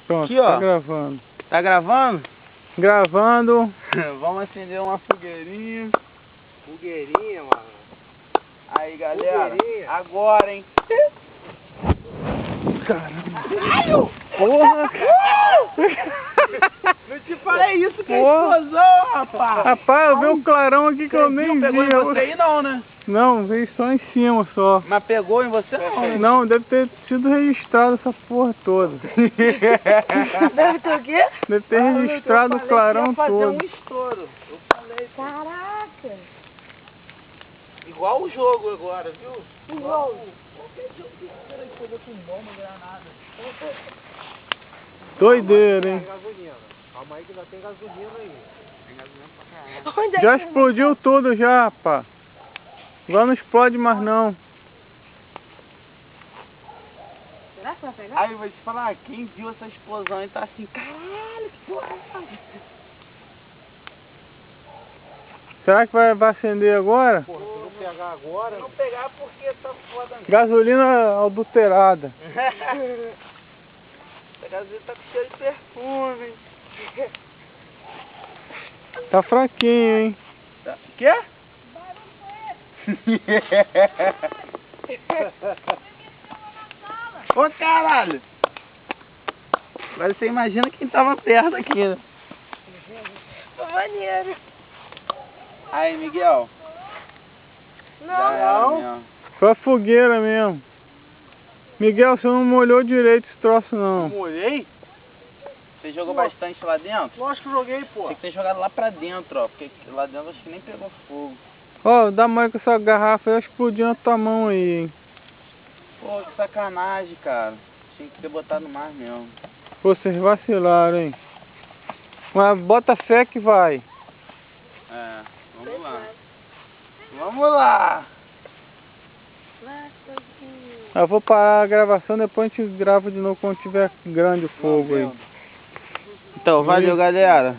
Pronto, aqui, ó. tá gravando. Tá gravando? Gravando. Vamos acender uma fogueirinha. Fogueirinha, mano. Aí, galera. Fogueirinha. Agora, hein? Caramba. Porra! Eu te falei isso que é Porra. explosão, rapaz. Rapaz, eu vi um clarão aqui que eu nem vi. Pegou em você aí não, né? Não, veio só em cima só. Mas pegou em você não, né? Não, deve ter sido registrado essa porra toda. Deve ter o quê? Deve ter registrado o clarão fazer todo. um estouro. Eu falei. Caraca! Igual o jogo agora, viu? Igual. Qualquer jogo que você coisa com bomba, granada. Doideira, hein? Tem gasolina. Calma aí que ainda tem gasolina aí. Tem gasolina pra caralho. Onde é Já que explodiu tudo já, pá. Agora não explode mais não. Será que vai pegar? Aí eu vou te falar, quem viu essa explosão e tá assim, caralho, que porra é essa? Será que vai acender agora? Porra, se não pegar agora... Não pegar porque tá foda. Gasolina adulterada. Essa gasolina tá com cheiro de perfume. Tá fraquinho, hein? Quê? Ô caralho! Agora você imagina quem tava perto aqui, né? Maneiro. Aí, Miguel. Já era Não. mesmo. Foi a fogueira mesmo. Miguel, você não molhou direito esse troço não. Molhei? Você jogou bastante lá dentro? Lógico que joguei, pô. Tem que ter jogado lá pra dentro, ó. Porque lá dentro acho que nem pegou fogo. Ó, dá mais com essa garrafa, vai explodir na tua mão aí, hein? Pô, que sacanagem, cara. Tinha que ter botado no mar mesmo. Pô, vocês vacilaram, hein? Mas bota fé que vai. É, vamos lá. Vamos lá! Eu vou parar a gravação, depois a gente grava de novo quando tiver grande o fogo aí. Então, valeu, galera.